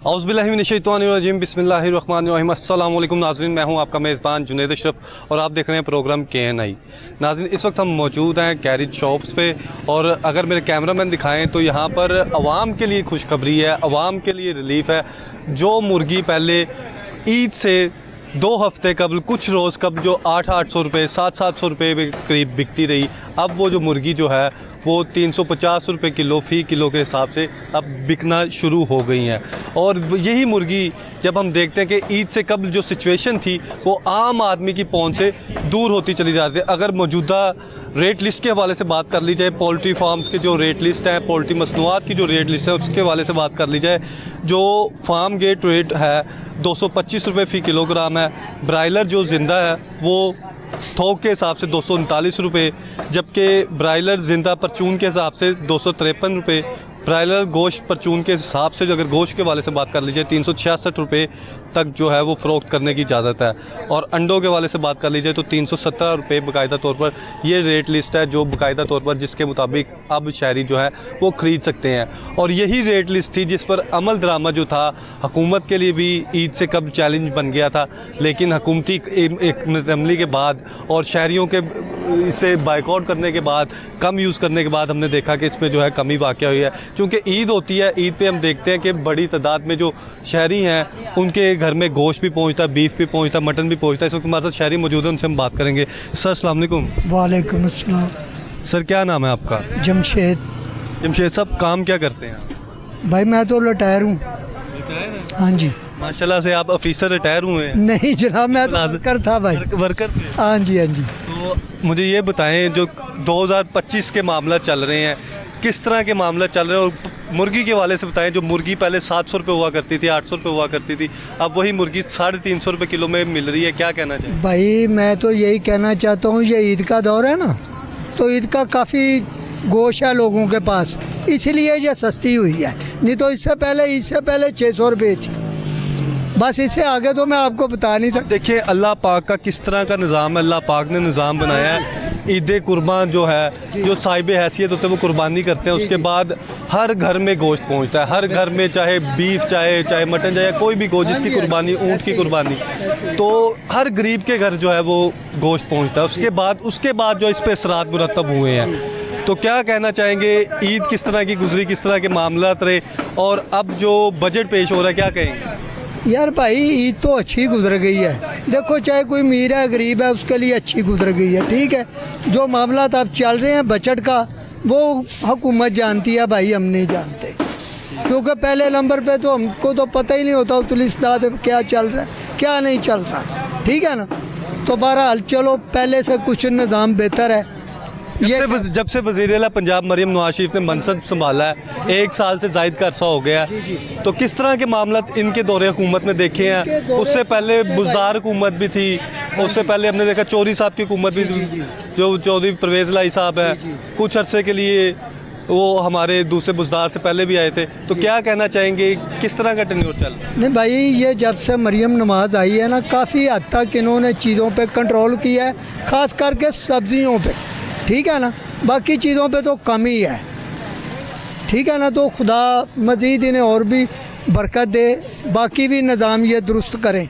औज़ुबिल्लाहिमिनश्शैतानिर्रजीम बिस्मिल्लाहिर्रहमानिर्रहीम। अस्सलाम वालेकुम नाज़रीन, मैं हूं आपका मेज़बान जुनैद अशरफ और आप देख रहे हैं प्रोग्राम KNI। नाज़रीन, इस वक्त हम मौजूद हैं गैरेज शॉप्स पे और अगर मेरे कैमरामैन दिखाएं तो यहाँ पर आवाम के लिए खुशखबरी है, आवाम के लिए रिलीफ़ है। जो मुर्गी पहले ईद से 2 हफ़्ते कबल कुछ रोज़ कब जो 800 रुपये 700 रुपये के करीब बिकती रही, अब वो जो मुर्गी जो है वो 350 रुपये किलो फ़ी किलो के हिसाब से अब बिकना शुरू हो गई हैं। और यही मुर्गी जब हम देखते हैं कि ईद से कबल जो सिचुएशन थी वो आम आदमी की पहुंच से दूर होती चली जाती है। अगर मौजूदा रेट लिस्ट के हवाले से बात कर ली जाए, पोल्ट्री फार्म्स के जो रेट लिस्ट है, पोल्ट्री मसनूआत की जो रेट लिस्ट है उसके हवाले से बात कर ली जाए, जो फार्म गेट रेट है 225 रुपये फ़ी किलोग्राम है। ब्रायलर जो ज़िंदा है वो थोक के हिसाब से 239 रुपये, जबकि ब्रायलर ज़िंदा परचून के हिसाब से 253 रुपये। ब्रायलर गोश्त परचून के हिसाब से जो अगर गोश्त के वाले से बात कर लीजिए 366 रुपये तक जो है वो फ़रोख्त करने की इजाज़त है। और अंडों के वाले से बात कर लीजिए तो 317 रुपये बाकायदा तौर पर ये रेट लिस्ट है जो बाकायदा तौर पर जिसके मुताबिक अब शहरी जो है वो ख़रीद सकते हैं। और यही रेट लिस्ट थी जिस पर अमल दरामा जो था हुकूमत के लिए भी ईद से कब चैलेंज बन गया था, लेकिन हुकूमती एक अमली के बाद और शहरियों के इसे बाइकआउट करने के बाद, कम यूज़ करने के बाद हमने देखा कि इसमें जो है कमी वाक़या हुई है। चूँकि ईद होती है, ईद पे हम देखते हैं कि बड़ी तादाद में जो शहरी हैं उनके घर में गोश्त भी पहुंचता है, बीफ भी पहुंचता है, मटन भी पहुंचता है। इस वक्त हमारे साथ शहरी मौजूद है, उनसे हम बात करेंगे। सर अस्सलाम वालेकुम। वालेकुम अस्सलाम। सर क्या नाम है आपका? जमशेद। जमशेद साहब, काम क्या करते हैं आप? भाई मैं तो रिटायर हूँ। हाँ जी। माशाल्लाह से आप ऑफिसर रिटायर हुए हैं? नहीं जनाब, मैं तो वर्कर था भाई। वर्कर थे? हाँ जी हाँ जी। तो मुझे ये बताएं, जो 2025 के मामला चल रहे हैं, किस तरह के मामला चल रहे हैं? और मुर्गी के वाले से बताएं, जो मुर्गी पहले 700 रुपये हुआ करती थी, 800 रुपये हुआ करती थी, अब वही मुर्गी 350 रुपये किलो में मिल रही है, क्या कहना चाहिए? भाई मैं तो यही कहना चाहता हूँ, ये ईद का दौर है ना, तो ईद का काफ़ी गोश्त है लोगों के पास, इसलिए ये सस्ती हुई है। नहीं तो इससे पहले 600 रुपये थी। बस इससे आगे तो मैं आपको बता नहीं सकता। देखिए अल्लाह पाक का किस तरह का निज़ाम है, अल्लाह पाक ने निज़ाम बनाया है। ईद कुर्बान जो है, जो साहिब हैसियत होते हैं वो कुर्बानी करते हैं, उसके बाद हर घर में गोश्त पहुंचता है, हर घर में, चाहे बीफ चाहे मटन चाहे कोई भी गोश्त जिसकी कुर्बानी, ऊँट की कुर्बानी, तो हर गरीब के घर जो है वो गोश्त पहुंचता है। उसके बाद जो इस पर असरात मुरतब हुए हैं, तो क्या कहना चाहेंगे, ईद किस तरह की गुजरी, किस तरह के मामलात रहे, और अब जो बजट पेश हो रहा है क्या कहेंगे? यार भाई ईद तो अच्छी गुजर गई है। देखो चाहे कोई अमीर है गरीब है, उसके लिए अच्छी गुजर गई है, ठीक है। जो मामला अब चल रहे हैं बजट का, वो हुकूमत जानती है भाई, हम नहीं जानते, क्योंकि पहले नंबर पे तो हमको तो पता ही नहीं होता उतलिस्ताद क्या चल रहा है क्या नहीं चल रहा, ठीक है ना। तो बहरहाल चलो, पहले से कुछ निज़ाम बेहतर है। जब से वज़ीर-ए-आला पंजाब मरियम नवाज शरीफ ने मनसब संभाला है, 1 साल से ज़ायद का अरसा हो गया, तो किस तरह के मामला इनके दौरे हुकूमत में देखे हैं? उससे पहले बुज़दार हुकूमत भी थी, उससे पहले हमने देखा चौधरी साहब की हुकूमत भी थी, जो चौधरी परवेज़ लाई साहब है, कुछ अरसे के लिए वो हमारे दूसरे बुज़दार से पहले भी आए थे। तो क्या कहना चाहेंगे, किस तरह का टेन्योर चल रहा है? नहीं भाई, ये जब से मरियम नवाज आई है ना, काफ़ी हद तक इन्होंने चीज़ों पे कंट्रोल किया है, ख़ास करके सब्ज़ियों पे, ठीक है ना। बाकी चीज़ों पे तो कम ही है, ठीक है ना। तो खुदा मज़ीद इन्हें और भी बरकत दे, बाकी भी निज़ाम ये दुरुस्त करें।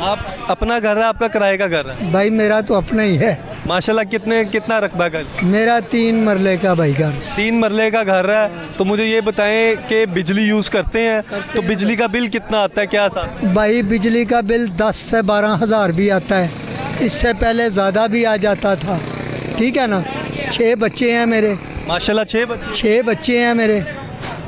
आप अपना घर है, आपका किराए का घर है? भाई मेरा तो अपना ही है माशाल्लाह। कितना रकबा घर? मेरा 3 मरले का भाई घर। 3 मरले का घर है। तो मुझे ये बताएं कि बिजली यूज़ करते हैं तो बिजली का बिल कितना आता है, क्या साथ? भाई बिजली का बिल 10 से 12 हज़ार भी आता है, इससे पहले ज़्यादा भी आ जाता था, ठीक है ना। 6 बच्चे हैं मेरे माशाल्लाह। 6 बच्चे हैं मेरे।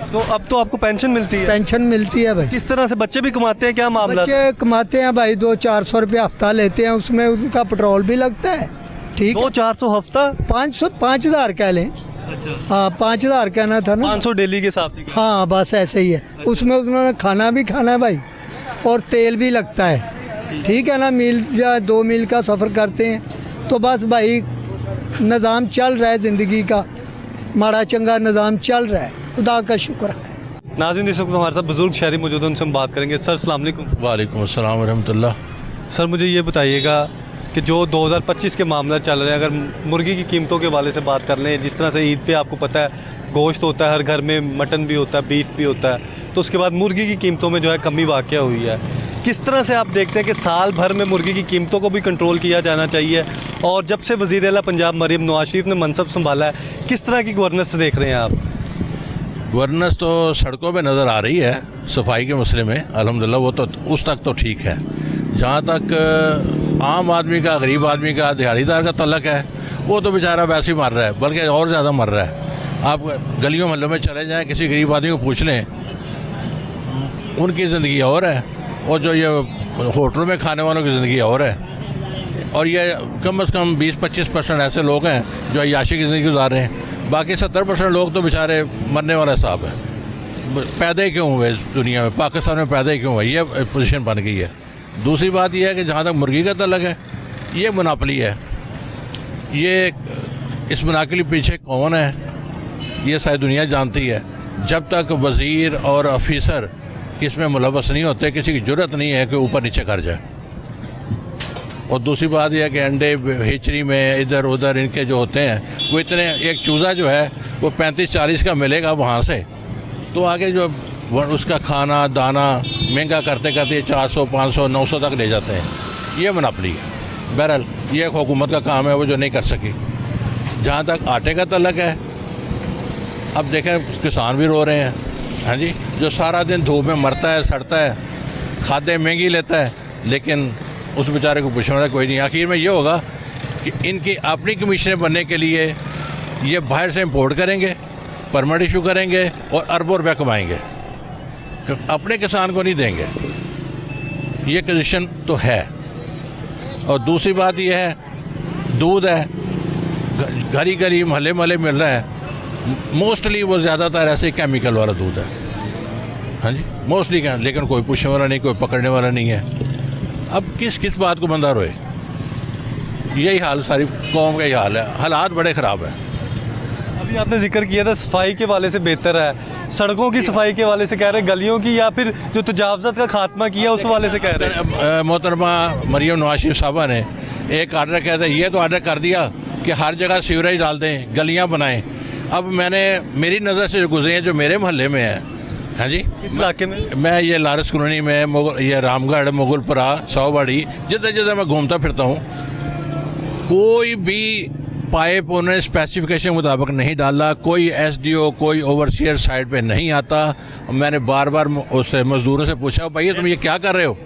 तो अब तो आपको पेंशन मिलती है? पेंशन मिलती है भाई। किस तरह से बच्चे भी कमाते हैं, क्या मामला? बच्चे कमाते हैं भाई, 200-400 रुपये हफ्ता लेते हैं, उसमें उनका पेट्रोल भी लगता है, ठीक। 200-400 हफ्ता? 5,000 कह लें। हाँ 5,000 कहना था ना। 500 डेली के हिसाब से? हाँ बस ऐसे ही है। उसमें उन्होंने खाना भी खाना है भाई, और तेल भी लगता है, ठीक है ना। मील या 2 मील का सफ़र करते हैं, तो बस भाई निज़ाम चल रहा है ज़िंदगी का, माड़ा चंगा निज़ाम चल रहा है, खुदा का शुक्र है। नाज़रीन, इस वक्त हमारे साथ बुज़ुर्ग शहरी मौजूद हैं, उनसे हम बात करेंगे। सर अस्सलाम वालेकुम। वालेकुम अस्सलाम वरहमतुल्लाह। सर मुझे ये बताइएगा कि जो 2025 के मामला चल रहे हैं, अगर मुर्गी की कीमतों के वाले से बात कर लें, जिस तरह से ईद पे आपको पता है गोश्त होता है, हर घर में मटन भी होता है, बीफ भी होता है, तो उसके बाद मुर्गी की कीमतों में जो है कमी वाक़या हुई है। किस तरह से आप देखते हैं कि साल भर में मुर्गी की कीमतों को भी कंट्रोल किया जाना चाहिए, और जब से वज़ीर आला पंजाब मरीम नवाज शरीफ ने मनसब संभाला है, किस तरह की गवर्नेंस देख रहे हैं आप? गवर्नेंस तो सड़कों पे नज़र आ रही है, सफाई के मसले में अल्हम्दुलिल्लाह वो तो उस तक तो ठीक है। जहाँ तक आम आदमी का, गरीब आदमी का, दिहाड़ीदार का तल्लक है, वो तो बेचारा वैसे ही मर रहा है, बल्कि और ज़्यादा मर रहा है। आप गलियों महलों में चले जाएँ, किसी गरीब आदमी को पूछ लें, उनकी ज़िंदगी और है, और जो ये होटलों में खाने वालों की ज़िंदगी और है। और ये कम से कम 20-25% ऐसे लोग हैं जो अय्याशी की ज़िंदगी गुजार रहे हैं। बाकी 70% लोग तो बेचारे मरने वाला हिसाब है। पैदा ही क्यों हुए इस दुनिया में, पाकिस्तान में पैदा ही क्यों हुए, ये पोजीशन बन गई है। दूसरी बात यह है कि जहाँ तक मुर्गी का तल्लक है, ये मोनोपोली है। ये इस मोनोपोली पीछे कौन है, ये सारी दुनिया जानती है। जब तक वज़ीर और ऑफिसर इसमें मुलव्वस नहीं होते, किसी की ज़रूरत नहीं है कि ऊपर नीचे कर जाए। और दूसरी बात यह है कि अंडे हिचरी में इधर उधर इनके जो होते हैं, वो इतने, एक चूज़ा जो है वो 35-40 का मिलेगा वहाँ से, तो आगे जो उसका खाना दाना महंगा करते करते 400, 500, 900 तक ले जाते हैं। ये मोनोपोली है। बहरहाल ये एक हुकूमत का काम है वो जो नहीं कर सकी। जहाँ तक आटे का तल्लक है, अब देखें किसान भी रो रहे हैं, हाँ जी, जो सारा दिन धूप में मरता है, सड़ता है, खाद्य महंगी लेता है, लेकिन उस बेचारे को पूछने वाला कोई नहीं। आखिर में ये होगा कि इनकी अपनी कमीशनें बनने के लिए ये बाहर से इंपोर्ट करेंगे, परमिट इशू करेंगे और अरबों रुपये कमाएंगे, अपने किसान को नहीं देंगे। ये कंडीशन तो है। और दूसरी बात यह है, दूध है, घरी घरी महल्ले महल्ले मिल रहा है, मोस्टली वो ज़्यादातर ऐसे केमिकल वाला दूध है, हाँ जी, मोस्टली क्या, लेकिन कोई पूछने वाला नहीं, कोई पकड़ने वाला नहीं है। अब किस किस बात को बंदा रोए? यही हाल सारी कौम का ही हाल है, हालात बड़े ख़राब हैं। अभी आपने जिक्र किया था सफाई के वाले से बेहतर है, सड़कों की सफाई के वाले से कह रहे हैं, गलियों की, या फिर जो तजावज़त का खात्मा किया उस वाले से कह रहे हैं? मोहतरमा मरियम नवाज शरीफ साहबा ने एक आर्डर किया था, ये तो आर्डर कर दिया कि हर जगह सीवरेज डाल दें, गलियाँ बनाएं। अब मेरी नज़र से जो गुजरे हैं, जो मेरे मोहल्ले में है, हाँ जी, इस इलाके में मैं ये लारस कॉलोनी में, ये रामगढ़, मुगलपुरा, सौबाड़ी, जिधर जिधर मैं घूमता फिरता हूँ, कोई भी पाइप उन्होंने स्पेसिफिकेशन मुताबिक नहीं डाला। कोई एसडीओ, कोई ओवरसीयर साइड पे नहीं आता। मैंने बार बार उससे मज़दूरों से पूछा, भैया तुम ये क्या कर रहे हो,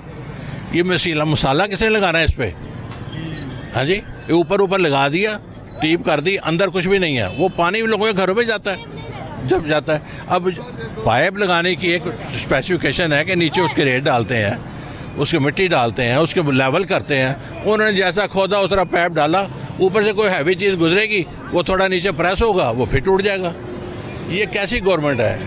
ये मसाला किसने लगाना है इस पर? हाँ जी, ये ऊपर ऊपर लगा दिया, टीप कर दी, अंदर कुछ भी नहीं है। वो पानी लोगों के घरों में जाता है, जब जाता है। अब पाइप लगाने की एक स्पेसिफिकेशन है कि नीचे उसके रेत डालते हैं, उसके मिट्टी डालते हैं, उसके लेवल करते हैं। उन्होंने जैसा खोदा उस तरह पाइप डाला, ऊपर से कोई हैवी चीज़ गुजरेगी, वो थोड़ा नीचे प्रेस होगा, वो फिर टूट जाएगा। ये कैसी गवर्नमेंट है?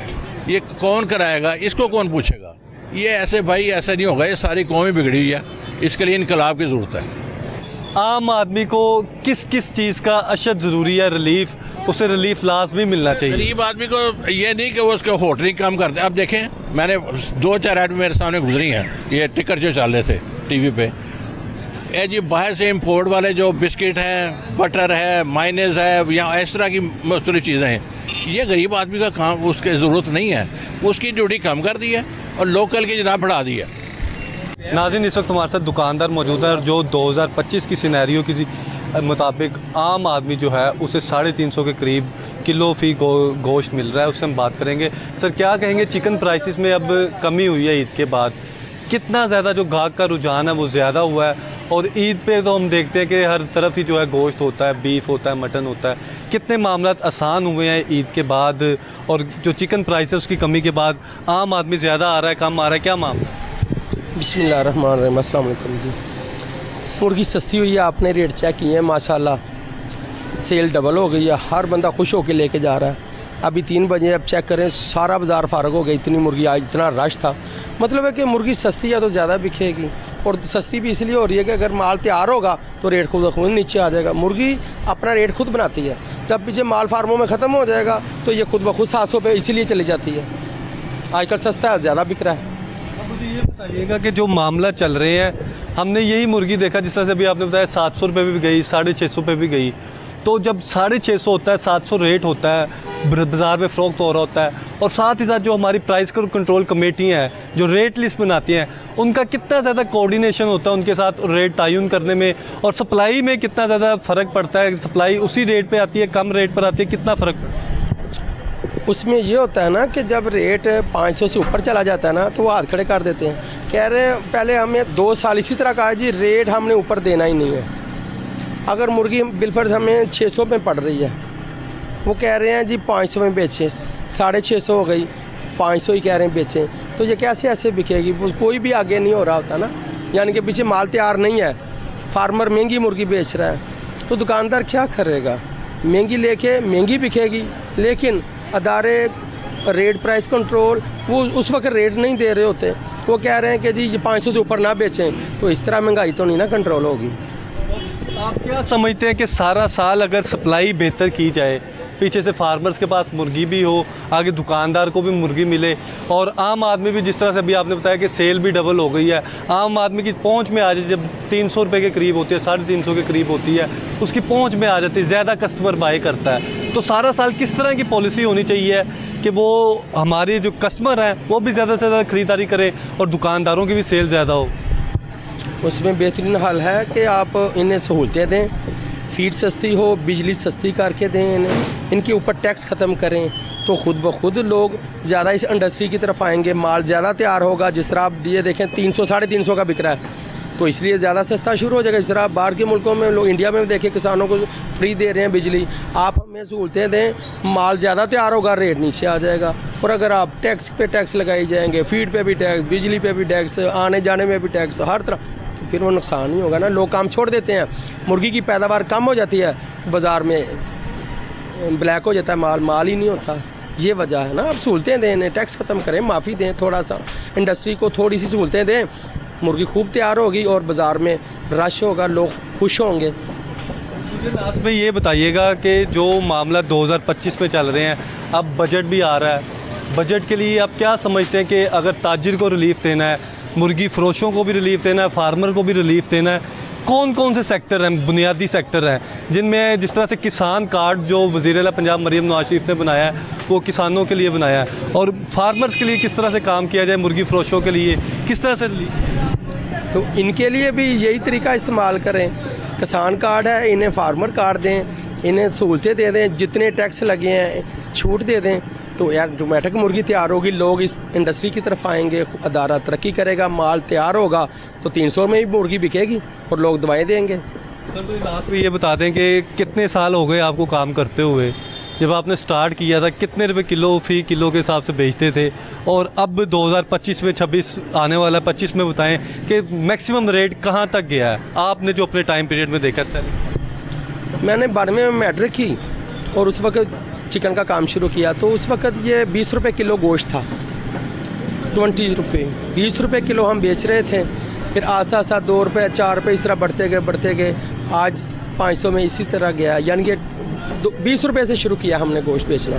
ये कौन कराएगा? इसको कौन पूछेगा? ये ऐसे भाई ऐसा नहीं होगा, ये सारी कौम ही बिगड़ी हुई है। इसके लिए इनकलाब की ज़रूरत है। आम आदमी को किस किस चीज़ का अशद ज़रूरी है रिलीफ, उसे रिलीफ लाजमी मिलना चाहिए। गरीब आदमी को ये नहीं कि वो उसके होटल काम करते। अब देखें, मैंने 2-4 ऐड मेरे सामने गुजरी हैं, ये टिकर जो चल रहे थे टीवी पे, ये जी बाहर से इंपोर्ट वाले जो बिस्किट हैं, बटर है, माइनेज है, या इस तरह की मुख्तलिफ चीज़ें हैं, ये गरीब आदमी का काम, उसकी ज़रूरत नहीं है। उसकी ड्यूटी कम कर दी है और लोकल की जनाब बढ़ा दी है। नाज़रीन, इस वक्त हमारे साथ दुकानदार मौजूद है, और जो 2025 की सिनेरियो के मुताबिक आम आदमी जो है उसे 350 के करीब किलो फ़ी गोश्त मिल रहा है, उससे हम बात करेंगे। सर, क्या कहेंगे, चिकन प्राइसेस में अब कमी हुई है ईद के बाद, कितना ज़्यादा जो गाहक का रुझान है वो ज़्यादा हुआ है? और ईद पे तो हम देखते हैं कि हर तरफ ही जो है गोश्त होता है, बीफ होता है, मटन होता है। कितने मामलात आसान हुए हैं ईद के बाद, और जो चिकन प्राइस है उसकी कमी के बाद आम आदमी ज़्यादा आ रहा है, कम आ रहा है, क्या मामला? बिस्मिल्लाहिर्रहमानिर्रहीम, अस्सलाम वालेकुम जी। मुर्गी सस्ती हुई है, आपने रेट चेक किए हैं, माशाल्लाह सेल डबल हो गई है, हर बंदा खुश होकर लेके जा रहा है। अभी 3 बजे अब चेक करें, सारा बाज़ार फारग हो गया, इतनी मुर्गी आज, इतना रश था। मतलब है कि मुर्गी सस्ती है तो ज़्यादा बिकेगी, और सस्ती भी इसलिए हो रही है कि अगर माल तैयार होगा तो रेट खुद खुद नीचे आ जाएगा। मुर्गी अपना रेट खुद बनाती है, जब पीछे माल फार्मों में ख़त्म हो जाएगा तो ये खुद ब खुद 700 पे इसीलिए चली जाती है। आजकल सस्ता है, ज़्यादा बिक रहा है। मुझे ये बताइएगा कि जो मामला चल रहे हैं, हमने यही मुर्गी देखा जिस तरह से अभी आपने बताया 700 रुपये भी गई, 650 पे भी गई, तो जब 650 होता है, 700 रेट होता है, बाज़ार में फ़रोख्त हो रहा होता है, और साथ ही साथ जो हमारी प्राइस कंट्रोल कमेटी हैं जो रेट लिस्ट बनाती हैं, उनका कितना ज़्यादा कोऑर्डिनेशन होता है उनके साथ रेट तयन करने में, और सप्लाई में कितना ज़्यादा फ़र्क पड़ता है, सप्लाई उसी रेट पे आती है, कम रेट पर आती है, कितना फ़र्क पड़ता है? उसमें ये होता है ना कि जब रेट 500 से ऊपर चला जाता है ना तो वो हाथ खड़े कर देते हैं, कह रहे हैं पहले हमें 2 साल इसी तरह कहा जी रेट हमने ऊपर देना ही नहीं है। अगर मुर्गी बिलफर्ज हमें 600 में पड़ रही है, वो कह रहे हैं जी 500 में बेचें, 650 हो गई, 500 ही कह रहे हैं बेचें, तो ये कैसे ऐसे बिकेगी? वो कोई भी आगे नहीं हो रहा होता ना, यानी कि पीछे माल तैयार नहीं है, फार्मर महंगी मुर्गी बेच रहा है, तो दुकानदार क्या करेगा? महंगी लेके महंगी बिकेगी, लेकिन अदारे रेट प्राइस कंट्रोल वो उस वक्त रेट नहीं दे रहे होते, वो कह रहे हैं कि जी ये 500 से ऊपर ना बेचें, तो इस तरह महंगाई तो नहीं ना कंट्रोल होगी। आप क्या समझते हैं कि सारा साल अगर सप्लाई बेहतर की जाए, पीछे से फार्मर्स के पास मुर्गी भी हो, आगे दुकानदार को भी मुर्गी मिले, और आम आदमी भी जिस तरह से अभी आपने बताया कि सेल भी डबल हो गई है, आम आदमी की पहुंच में आ जाए, जब 300 रुपये के करीब होती है, 350 के करीब होती है, उसकी पहुंच में आ जाती है, ज़्यादा कस्टमर बाय करता है, तो सारा साल किस तरह की पॉलिसी होनी चाहिए कि वो हमारे जो कस्टमर हैं वो भी ज़्यादा से ज़्यादा ख़रीदारी करें और दुकानदारों की भी सेल ज़्यादा हो? उसमें बेहतरीन हल है कि आप इन्हें सहूलतें दें, फीड सस्ती हो, बिजली सस्ती करके दें इन्हें, इनके ऊपर टैक्स ख़त्म करें, तो खुद ब खुद लोग ज़्यादा इस इंडस्ट्री की तरफ आएंगे, माल ज़्यादा तैयार होगा। जिस तरह आप ये देखें 300 350 का बिक रहा है, तो इसलिए ज़्यादा सस्ता शुरू हो जाएगा। इस तरह आप बाहर के मुल्कों में लोग, इंडिया में देखें किसानों को फ्री दे रहे हैं बिजली, आप हमें सहूलतें दें, माल ज़्यादा तैयार होगा, रेट नीचे आ जाएगा। और अगर आप टैक्स पे टैक्स लगाई जाएंगे, फीड पे भी टैक्स, बिजली पे भी टैक्स, आने जाने में भी टैक्स, हर तरह, तो फिर वो नुकसान ही होगा ना, लोग काम छोड़ देते हैं, मुर्गी की पैदावार कम हो जाती है, बाज़ार में ब्लैक हो जाता है माल, माल ही नहीं होता। ये वजह है ना। आप सहूलतें दें, इन्हें टैक्स ख़त्म करें, माफ़ी दें, थोड़ा सा इंडस्ट्री को थोड़ी सी सहूलतें दें, मुर्गी खूब तैयार होगी और बाज़ार में रश होगा, लोग खुश होंगे। मुझे लास्ट में ये बताइएगा कि जो मामला 2025 में चल रहे हैं, अब बजट भी आ रहा है, बजट के लिए आप क्या समझते हैं कि अगर ताजिर को रिलीफ देना है, मुर्गी फरोशों को भी रिलीफ देना है, फार्मर को भी रिलीफ देना है, कौन कौन से सेक्टर हैं, बुनियादी सेक्टर हैं जिनमें, जिस तरह से किसान कार्ड जो वज़ीर आला पंजाब मरीम नवाज शरीफ ने बनाया है वो किसानों के लिए बनाया है, और फार्मर्स के लिए किस तरह से काम किया जाए, मुर्गी फरोशों के लिए किस तरह से रिलीफ? तो इनके लिए भी यही तरीका इस्तेमाल करें, किसान कार्ड है, इन्हें फार्मर कार्ड दें, इन्हें सहूलतें दे दें, जितने टैक्स लगे हैं छूट दे दें, तो यार ऑटोमेटिक मुर्गी तैयार होगी, लोग इस इंडस्ट्री की तरफ आएंगे, अदारा तरक्की करेगा, माल तैयार होगा, तो 300 में भी मुर्गी बिकेगी और लोग दवाएँ देंगे। सर तो लास्ट में ये बता दें कि कितने साल हो गए आपको काम करते हुए, जब आपने स्टार्ट किया था कितने रुपए किलो फ़ी किलो के हिसाब से बेचते थे, और अब 2025 में 26 आने वाला 25 में बताएं कि मैक्सिमम रेट कहाँ तक गया है आपने जो अपने टाइम पीरियड में देखा? सर मैंने 92 में मैट्रिक की और उस वक्त चिकन का काम शुरू किया, तो उस वक्त ये 20 रुपये किलो गोश्त था, 20 रुपये 20 रुपये किलो हम बेच रहे थे, फिर आस्ता आस्ता 2 रुपये 4 रुपये इस तरह बढ़ते गए, आज 500 में इसी तरह गया, यानी कि 20 रुपये से शुरू किया हमने गोश्त बेचना।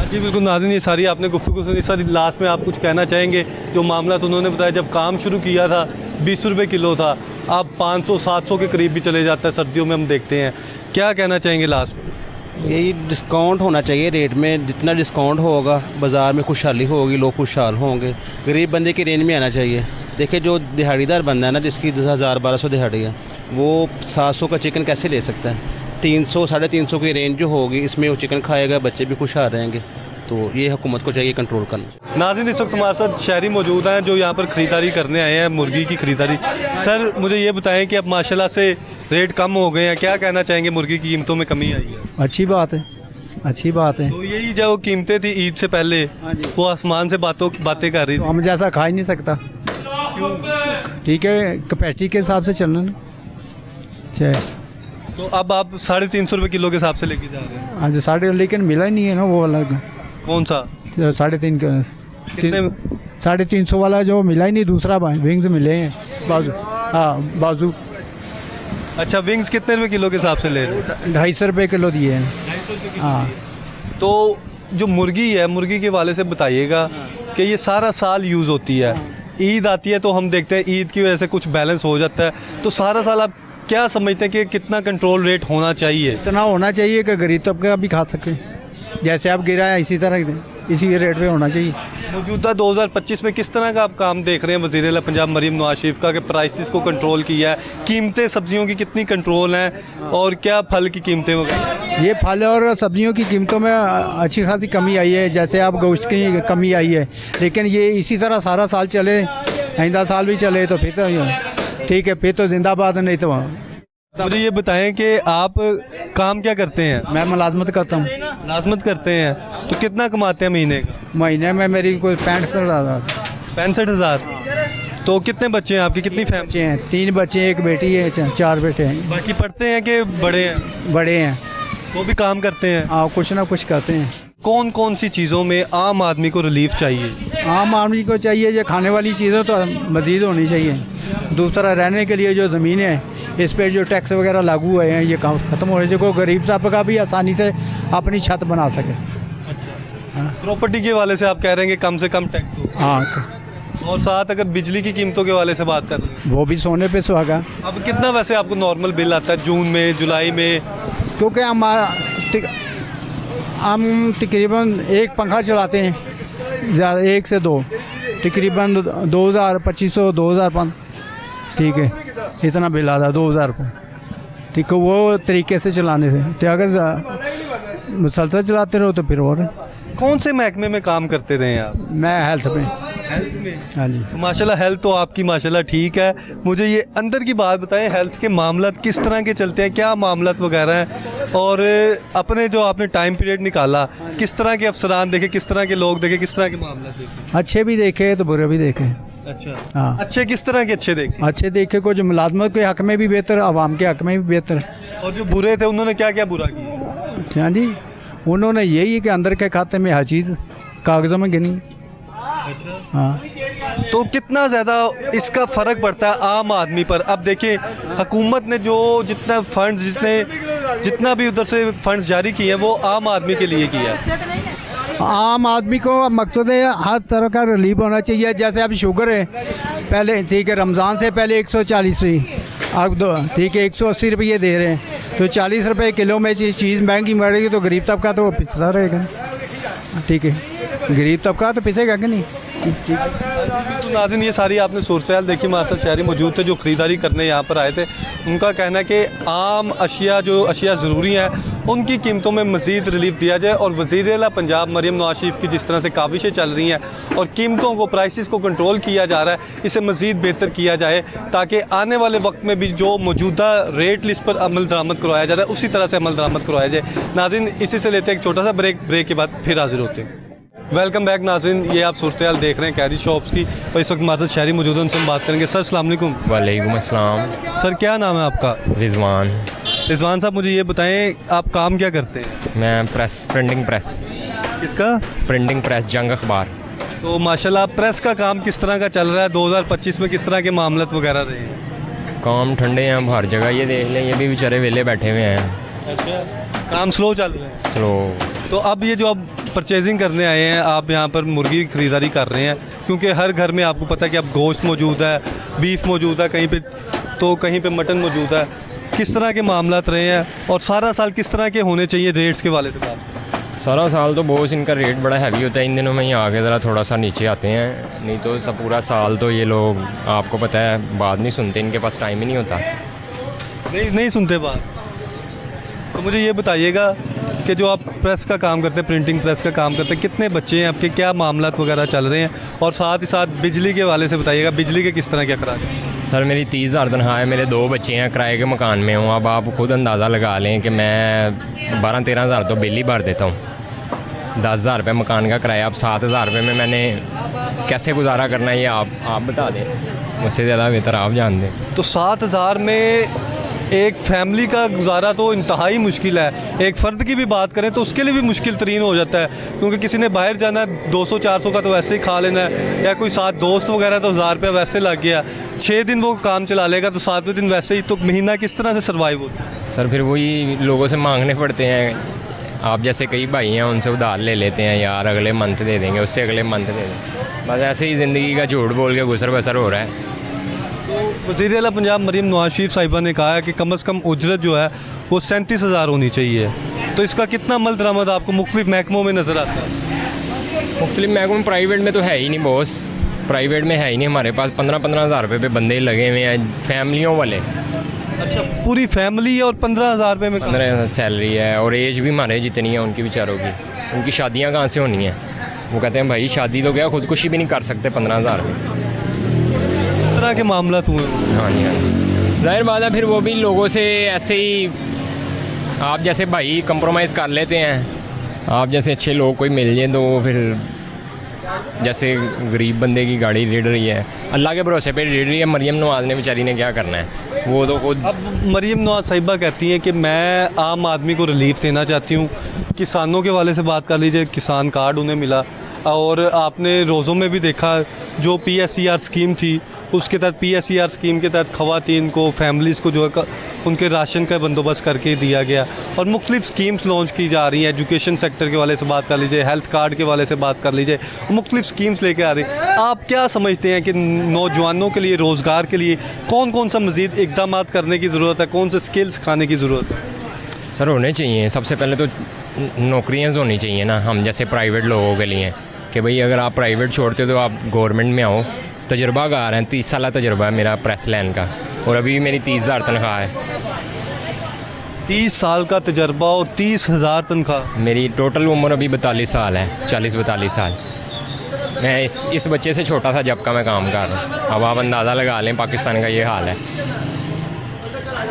जी बिल्कुल नाज़रीन, ये सारी आपने गुफ्तगू सुनी। सर लास्ट में आप कुछ कहना चाहेंगे? जो मामला तो उन्होंने बताया, जब काम शुरू किया था 20 रुपये किलो था, अब 500-700 के करीब भी चले जाता है, सर्दियों में हम देखते हैं, क्या कहना चाहेंगे लास्ट में? यही डिस्काउंट होना चाहिए रेट में, जितना डिस्काउंट होगा बाज़ार में खुशहाली होगी, लोग खुशहाल होंगे, गरीब बंदे की रेंज में आना चाहिए। देखिए जो दिहाड़ीदार बंदा है ना, जिसकी 10,000-1200 दिहाड़ी है, वो 700 का चिकन कैसे ले सकता है? 300-350 की रेंज जो होगी, इसमें वो चिकन खाएगा, बच्चे भी खुशहाल रहेंगे, तो ये हुकूमत को चाहिए कंट्रोल करना। नाज़रीन इस वक्त हमारे साथ शहरी मौजूद हैं जो यहाँ पर ख़रीदारी करने आए हैं, मुर्गी की ख़रीदारी। सर मुझे ये बताएं कि अब माशाल्लाह से रेट कम हो गए हैं, क्या कहना चाहेंगे? मुर्गी की कीमतों में कमी आई है? अच्छी बात है, अच्छी बात है। तो यही जो कीमतें थी ईद से पहले, वो आसमान से बातें कर रही तो थी। हम जैसा खा ही नहीं सकता, ठीक है, कैपेसिटी के हिसाब से चलना ना चाहिए। तो अब आप 350 रुपये किलो के हिसाब से लेके जा रहे हैं? हाँ जो 3.5, लेकिन मिला ही नहीं है ना वो अलग, कौन सा? 3.5 का, कितने? 350 वाला जो मिला ही नहीं, दूसरा विंग्स मिले हैं, बाजू, हाँ बाजू। अच्छा, विंग्स कितने रुपये किलो के हिसाब से ले रहे हैं? 250 रुपये किलो दिए हैं। हाँ तो जो मुर्गी है, मुर्गी के वाले से बताइएगा कि ये सारा साल यूज़ होती है, ईद आती है तो हम देखते हैं ईद की वजह से कुछ बैलेंस हो जाता है, तो सारा साल आप क्या समझते हैं कि कितना कंट्रोल रेट होना चाहिए? इतना होना चाहिए कि गरीब तबका भी खा सके, जैसे आप गिरा है इसी तरह इसी रेट पे होना चाहिए। मौजूदा 2025 में किस तरह का आप काम देख रहे हैं वज़ीर आला पंजाब मरीम नवाज शरीफ का, कि प्राइसेस को कंट्रोल किया है, कीमतें सब्जियों की कितनी कंट्रोल हैं और क्या फल की कीमतें वगैरह? ये फल और सब्जियों की कीमतों में अच्छी खासी कमी आई है, जैसे आप गोश्त की कमी आई है, लेकिन ये इसी तरह सारा साल चले, आइंदा साल भी चले तो फिर तो ठीक है, फिर तो जिंदाबाद, नहीं तो मुझे ये बताएं कि आप काम क्या करते हैं? मैं मुलाजमत करता हूँ। मुलाजमत करते हैं, तो कितना कमाते हैं महीने का? महीने में मेरी कोई 65,000 65,000। तो कितने बच्चे हैं आपकी, कितनी फैमिली? बच्चे हैं, 3 बच्चे हैं, एक बेटी है, 4 बेटे हैं। बाकी पढ़ते हैं कि बड़े हैं? बड़े हैं। वो भी काम करते हैं? हाँ, कुछ ना कुछ करते हैं। कौन कौन सी चीज़ों में आम आदमी को रिलीफ चाहिए? आम आदमी को चाहिए जो खाने वाली चीज़ें तो मज़ीद होनी चाहिए। दूसरा, रहने के लिए जो ज़मीन है इस पर जो टैक्स वगैरह लागू हुए हैं ये काम ख़त्म होने चाहिए, कोई गरीब तबका भी आसानी से अपनी छत बना सके। प्रॉपर्टी के वाले से आप कह रहे हैं कि कम से कम टैक्स हो, हाँ, और साथ अगर बिजली की कीमतों के वाले से बात कर रहे हैं, वो भी सोने पे सुहागा। अब कितना वैसे आपको नॉर्मल बिल आता है जून में, जुलाई में? क्योंकि हम तकरीबन एक पंखा चलाते हैं, ज़्यादा 1 से 2, तकरीबन 2,000-2,500 2,000 ठीक है, इतना बिल आता है 2,000 रुपये। ठीक है, वो तरीके से चलाने से, तो अगर मुसलसल चलाते रहो तो फिर और। कौन से महकमे में काम करते रहे हैं आप? मैं हेल्थ में। हेल्थ में? हाँ जी। तो माशाल्लाह हेल्थ तो आपकी माशाल्लाह ठीक है। मुझे ये अंदर की बात बताएं, हेल्थ के मामलात किस तरह के चलते हैं, क्या मामलात वगैरह हैं, और अपने जो आपने टाइम पीरियड निकाला, किस तरह के अफसरान देखे, किस तरह के लोग देखे, किस तरह के मामलात देखे? अच्छे भी देखे तो बुरे भी देखे। अच्छा, हाँ, अच्छे किस तरह के अच्छे देखे? अच्छे देखे को जो मुलाजमत के हक़ में भी बेहतर, आवाम के हक़ में भी बेहतर। और जो बुरे थे उन्होंने क्या क्या बुरा किया? हाँ जी, उन्होंने यही है कि अंदर के खाते में हर चीज़ कागज़ों में गिनी। हाँ, तो कितना ज़्यादा इसका फ़र्क पड़ता है आम आदमी पर? अब देखिए, हुकूमत ने जो जितना फंड्स जितना भी उधर से फंड्स जारी किए हैं वो आम आदमी के लिए किया है। आम आदमी को मकसद है हर तरह का रिलीफ होना चाहिए। जैसे अब शुगर है, पहले ठीक है रमज़ान से पहले 140 थी, अब ठीक है 180 रुपये दे रहे हैं, तो 40 रुपये किलो में चीज़ महंगी बढ़ेगी तो गरीब तबका तो पिछड़ा रहेगा। ठीक है, गरीब तबका तो पिछेगा कि नहीं। तो नाज़रीन, ये सारी आपने सूरत देखी। हमारे साथ शहरी मौजूद थे जो ख़रीदारी करने यहाँ पर आए थे। उनका कहना है कि आम अशिया जो अशिया ज़रूरी हैं उनकी कीमतों में मज़ीद रिलीफ दिया जाए, और वज़ीर आला पंजाब मरीम नवाज शरीफ की जिस तरह से काविशें चल रही हैं और कीमतों को, प्राइसेस को कंट्रोल किया जा रहा है, इसे मज़ीद बेहतर किया जाए ताकि आने वाले वक्त में भी जो मौजूदा रेट लिस्ट पर अमल दरामद करवाया जा रहा है उसी तरह से अमल दरामद करवाया जाए। नाज़रीन, इसी से लेते हैं एक छोटा सा ब्रेक के बाद फिर हाजिर होते हैं। वेलकम बैक नाज़रीन, ये आप सूरत हाल देख रहे हैं कैरी शॉप्स की, और इस वक्त हमारे साथ शहरी मौजूद हैं, उनसे हम बात करेंगे। सर अस्सलाम वालेकुम। वालेकुम अस्सलाम। सर क्या नाम है आपका? रिजवान। रिजवान साहब, मुझे ये बताएं आप काम क्या करते हैं? मैं प्रिंटिंग प्रेस जंग अखबार। तो माशाल्लाह प्रेस का काम किस तरह का चल रहा है 2025 में, किस तरह के मामलत वगैरह रहे हैं? काम ठंडे हैं अब हर जगह, ये देख लें, ये भी बेचारे वेले बैठे हुए हैं। अच्छा, काम स्लो चल रहा है? स्लो। तो अब ये जो आप परचेजिंग करने आए हैं, आप यहाँ पर मुर्गी की ख़रीदारी कर रहे हैं, क्योंकि हर घर में आपको पता है कि अब गोश्त मौजूद है, बीफ मौजूद है, कहीं पे तो कहीं पे मटन मौजूद है। किस तरह के मामलात रहे हैं और सारा साल किस तरह के होने चाहिए रेट्स के वाले से बात? सारा साल तो बहुत इनका रेट बड़ा हैवी होता है, इन दिनों में ही आके ज़रा थोड़ा सा नीचे आते हैं, नहीं तो सब पूरा साल तो ये लोग, आपको पता है, बात नहीं सुनते, इनके पास टाइम ही नहीं होता। नहीं सुनते बात। तो मुझे ये बताइएगा कि जो आप प्रेस का काम करते हैं, प्रिंटिंग प्रेस का काम करते हैं, कितने बच्चे हैं आपके, क्या मामलात वगैरह चल रहे हैं, और साथ ही साथ बिजली के वाले से बताइएगा, बिजली के किस तरह के अखराज हैं? सर मेरी 30,000 तनख्वाह है, मेरे 2 बच्चे हैं, किराए के मकान में हूँ। अब आप खुद अंदाज़ा लगा लें कि मैं 12-13 हज़ार तो बिल ही भर देता हूँ, 10,000 रुपये मकान का किराया। अब 7,000 रुपये में मैंने कैसे गुजारा करना है ये आप बता दें, मुझसे ज़्यादा बेहतर आप जान दें। तो 7,000 में एक फैमिली का गुजारा तो इंतहाई मुश्किल है। एक फ़र्द की भी बात करें तो उसके लिए भी मुश्किल तरीन हो जाता है, क्योंकि किसी ने बाहर जाना है 200-400 का तो वैसे ही खा लेना है, या कोई साथ दोस्त वगैरह तो 1,000 रुपये वैसे लग गया, 6 दिन वो काम चला लेगा तो 7वें दिन वैसे ही, तो महीना किस तरह से सर्वाइव होता है? सर फिर वही लोगों से मांगने पड़ते हैं। आप जैसे कई भाई हैं उनसे उधार ले लेते हैं, यार अगले मंथ दे देंगे, उससे अगले मंथ दे देंगे, बस ऐसे ही ज़िंदगी का झूठ बोल के गुसर बसर हो रहा है। तो वज़ीर आला पंजाब मरीम नवाज शरीफ साहिबा ने कहा है कि कम से कम उजरत जो है वो 37,000 होनी चाहिए, तो इसका कितना अमल दरामद आपको मुख्तलिफ महकमों में नज़र आता है? मुख्तलिफ महकमे प्राइवेट में तो है ही नहीं बॉस, प्राइवेट में है ही नहीं। हमारे पास 15-15 हज़ार रुपये पे बंदे लगे हुए हैं फैमिलियों वाले। अच्छा, पूरी फैमिली है और 15,000 रुपये में 15 सैलरी है और एज भी हमारे जितनी है उनकी बेचारों की, उनकी शादियाँ कहाँ से होनी हैं? वो कहते हैं भाई शादी तो क्या, खुदकुशी भी नहीं कर सकते 15,000 में। इस तरह के मामला हुए। हाँ जी, हाँ जी, जाहिर बात है फिर वो भी लोगों से ऐसे ही आप जैसे भाई कंप्रोमाइज़ कर लेते हैं, आप जैसे अच्छे लोग कोई मिल जाए तो फिर जैसे गरीब बंदे की गाड़ी रेड रही है, अल्लाह के भरोसे पे रेड रही है। मरीम नवाज ने बेचारी ने क्या करना है, वो तो खुद। अब मरीम नवाज साहिबा कहती हैं कि मैं आम आदमी को रिलीफ देना चाहती हूँ। किसानों के वाले से बात कर लीजिए, किसान कार्ड उन्हें मिला, और आपने रोज़ों में भी देखा जो PSCR स्कीम थी, उसके तहत PSCR स्कीम के तहत ख़वातीन को, फैमिलीज़ को जो है उनके राशन का बंदोबस्त करके दिया गया, और मुख्तलिफ स्कीम्स लॉन्च की जा रही हैं। एजुकेशन सेक्टर के वाले से बात कर लीजिए, हेल्थ कार्ड के वाले से बात कर लीजिए, मुख्तलिफ स्कीम्स लेके आ रही हैं। आप क्या समझते हैं कि नौजवानों के लिए, रोज़गार के लिए कौन कौन सा मज़ीद इक़दाम करने की ज़रूरत है, कौन से स्किल सिखाने की ज़रूरत है? सर होने चाहिए, सबसे पहले तो नौकरियाँ होनी चाहिए ना, हम जैसे प्राइवेट लोगों के लिए, कि भाई अगर आप प्राइवेट छोड़ते हो तो आप गवर्नमेंट में आओ। तजुर्बाकार हैं, 30 साल तजुर्बा है मेरा प्रेस लाइन का, और अभी मेरी 30,000 तनख्वाह है। 30 साल का तजर्बा और 30,000 तनख्वाह? मेरी टोटल उम्र अभी 42 साल है, 40-42 साल। मैं इस बच्चे से छोटा था जब का मैं काम कर रहा हूँ। अब आप अंदाज़ा लगा लें पाकिस्तान का ये हाल है।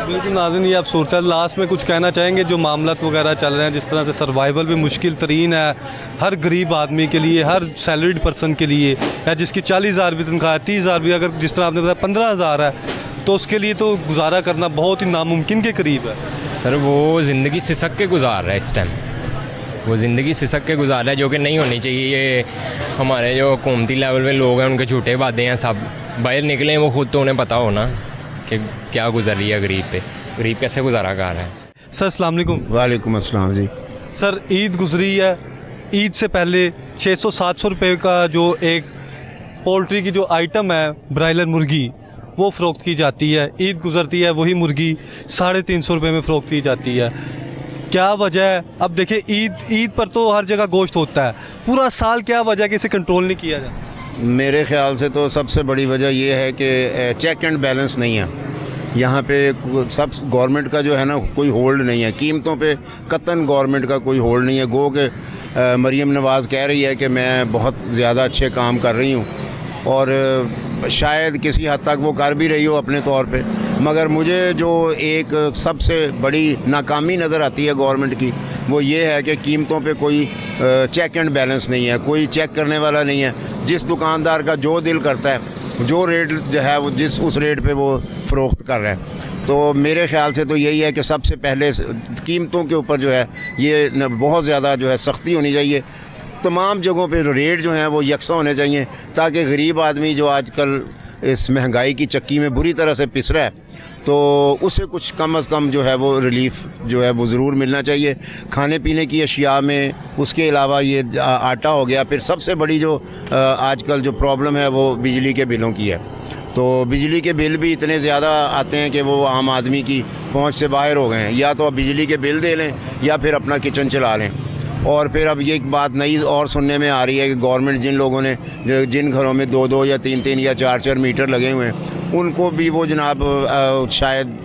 बिल्कुल नाज़रीन, ये आप सोचते हैं। लास्ट में कुछ कहना चाहेंगे जो मामलात वगैरह चल रहे हैं, जिस तरह से सर्वाइवल भी मुश्किल तरीन है हर गरीब आदमी के लिए, हर सैलरीड पर्सन के लिए, या जिसकी 40,000 भी तनख्वाह है, 30,000 भी, अगर जिस तरह आपने बताया 15,000 है, तो उसके लिए तो गुजारा करना बहुत ही नामुमकिन के करीब है। सर वो ज़िंदगी सिसक के गुजार रहा है इस टाइम, वो ज़िंदगी सिसक के गुजार रहा है, जो कि नहीं होनी चाहिए। ये हमारे जो हुकूमती लेवल पे लोग हैं उनके झूठे वादे हैं, सब बाहर निकले हैं, वो खुद तो उन्हें पता हो ना कि क्या गुजर रही है गरीब पे, गरीब कैसे गुजारा कर रहा है। सर अस्सलाम वालेकुम। वालेकुम अस्सलाम जी। सर ईद गुजरी है, ईद से पहले 600-700 रुपये का जो एक पोल्ट्री की जो आइटम है, ब्रायलर मुर्गी, वो फ़रोख्त की जाती है। ईद गुजरती है, वही मुर्गी 350 रुपये में फ़रोख्त की जाती है। क्या वजह है? अब देखिए ईद पर तो हर जगह गोश्त होता है, पूरा साल क्या वजह है कि इसे कंट्रोल नहीं किया जाता? मेरे ख़्याल से तो सबसे बड़ी वजह ये है कि चेक एंड बैलेंस नहीं है यहाँ पे। सब गवर्नमेंट का जो है ना कोई होल्ड नहीं है, कीमतों पे कतन गवर्नमेंट का कोई होल्ड नहीं है। गो के मरीम नवाज़ कह रही है कि मैं बहुत ज़्यादा अच्छे काम कर रही हूँ, और शायद किसी हद तक वो कर भी रही हो अपने तौर पे, मगर मुझे जो एक सबसे बड़ी नाकामी नज़र आती है गवर्नमेंट की, वो ये है कि कीमतों पे कोई चेक एंड बैलेंस नहीं है, कोई चेक करने वाला नहीं है। जिस दुकानदार का जो दिल करता है, जो रेट जो है वो उस रेट पे वो फ़रोख्त कर रहे हैं। तो मेरे ख़्याल से तो यही है कि सबसे पहले कीमतों के ऊपर जो है ये बहुत ज़्यादा जो है सख्ती होनी चाहिए। तमाम जगहों पे रेट जो हैं वो यकसा होने चाहिए, ताकि गरीब आदमी जो आजकल इस महंगाई की चक्की में बुरी तरह से पिस रहा है, तो उसे कुछ कम से कम जो है वो रिलीफ जो है वो ज़रूर मिलना चाहिए। खाने पीने की अशिया में, उसके अलावा ये आटा हो गया। फिर सबसे बड़ी जो आजकल जो प्रॉब्लम है वो बिजली के बिलों की है। तो बिजली के बिल भी इतने ज़्यादा आते हैं कि वो आम आदमी की पहुंच से बाहर हो गए हैं। या तो आप बिजली के बिल दे लें या फिर अपना किचन चला लें। और फिर अब ये एक बात नई और सुनने में आ रही है कि गवर्नमेंट जिन लोगों ने जिन घरों में 2-2 या 3-3 या 4-4 मीटर लगे हुए हैं, उनको भी वो जनाब शायद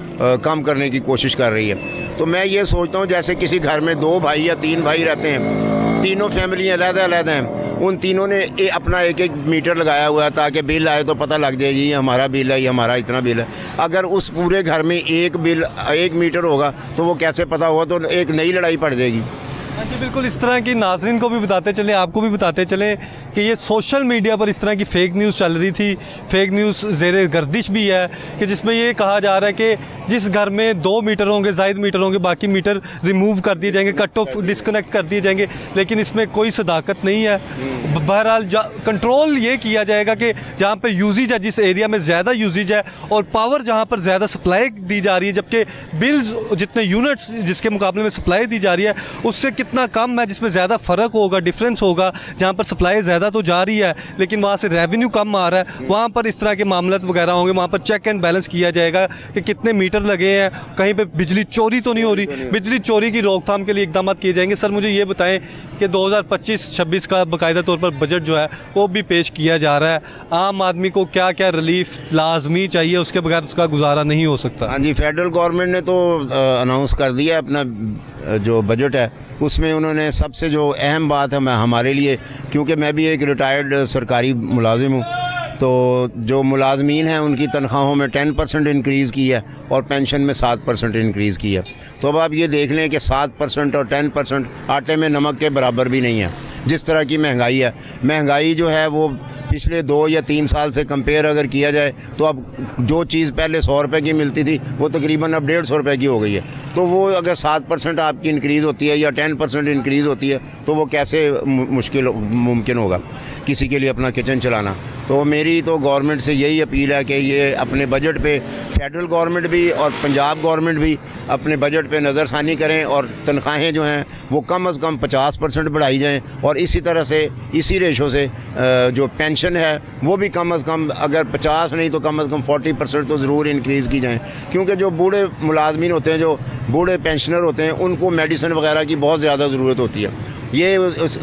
कम करने की कोशिश कर रही है। तो मैं ये सोचता हूँ जैसे किसी घर में 2 भाई या 3 भाई रहते हैं, तीनों फैमिलियाँ अलग-अलग हैं, उन तीनों ने अपना एक मीटर लगाया हुआ है ताकि बिल आए तो पता लग जाए ये हमारा बिल है, ये हमारा इतना बिल है। अगर उस पूरे घर में एक मीटर होगा तो वो कैसे पता होगा, तो एक नई लड़ाई पड़ जाएगी। हाँ जी बिल्कुल, इस तरह की नाज़रीन को भी बताते चले, आपको भी बताते चले कि ये सोशल मीडिया पर इस तरह की फ़ेक न्यूज़ चल रही थी। फ़ेक न्यूज़ ज़ेरे गर्दिश भी है कि जिसमें ये कहा जा रहा है कि जिस घर में 2 मीटर होंगे, ज़ायद मीटर होंगे, बाकी मीटर रिमूव कर दिए जाएंगे, कट ऑफ डिस्कनेक्ट कर दिए जाएंगे। लेकिन इसमें कोई सदाकत नहीं है। बहरहाल कंट्रोल ये किया जाएगा कि जहाँ पे यूजेज है, जिस एरिया में ज़्यादा यूजेज है और पावर जहाँ पर ज़्यादा सप्लाई दी जा रही है, जबकि बिल्स जितने यूनिट्स जिसके मुकाबले में सप्लाई दी जा रही है उससे कितना जितना कम है, जिसमें ज़्यादा फ़र्क होगा, डिफरेंस होगा, जहाँ पर सप्लाई ज़्यादा तो जा रही है लेकिन वहाँ से रेवेन्यू कम आ रहा है, वहाँ पर इस तरह के मामलात वगैरह होंगे। वहाँ पर चेक एंड बैलेंस किया जाएगा कि कितने मीटर लगे हैं, कहीं पर बिजली चोरी तो नहीं हो रही, बिजली चोरी की रोकथाम के लिए इकदाम किए जाएंगे। सर मुझे ये बताएं कि 2025-26 का बाकायदा तौर पर बजट जो है वो भी पेश किया जा रहा है, आम आदमी को क्या क्या रिलीफ लाजमी चाहिए, उसके बगैर उसका गुजारा नहीं हो सकता। हाँ जी, फेडरल गवर्नमेंट ने तो अनाउंस कर दिया अपना जो बजट है, उसमें उन्होंने सबसे जो अहम बात है मैं हमारे लिए, क्योंकि मैं भी एक रिटायर्ड सरकारी मुलाजिम हूँ, तो जो मुलाजमीन हैं उनकी तनख्वाहों में 10% इंक्रीज़ की है और पेंशन में 7% इंक्रीज़ की है। तो अब आप ये देख लें कि 7% और 10% आटे में नमक के बराबर भी नहीं है। जिस तरह की महंगाई है, महंगाई जो है वो पिछले 2 या 3 साल से कंपेयर अगर किया जाए तो अब जो चीज़ पहले 100 रुपये की मिलती थी वो तकरीबन अब 150 रुपये की हो गई है। तो वो अगर 7% आपकी इंक्रीज़ होती है या 10% इंक्रीज़ होती है तो वो कैसे मुमकिन होगा किसी के लिए अपना किचन चलाना। तो मेरी तो गवर्नमेंट से यही अपील है कि ये अपने बजट पे, फेडरल गवर्नमेंट भी और पंजाब गवर्नमेंट भी अपने बजट पे नज़रसानी करें और तनख्वाहें जो हैं वो कम से कम 50% बढ़ाई जाएं और इसी तरह से इसी रेशो से जो पेंशन है वो भी कम से कम अगर 50 नहीं तो कम से कम 40% तो ज़रूर इंक्रीज़ की जाएँ, क्योंकि जो बूढ़े मुलाजमीन होते हैं, जो बूढ़े पेंशनर होते हैं, उनको मेडिसिन वगैरह की बहुत ज़्यादा ज़रूरत होती है। ये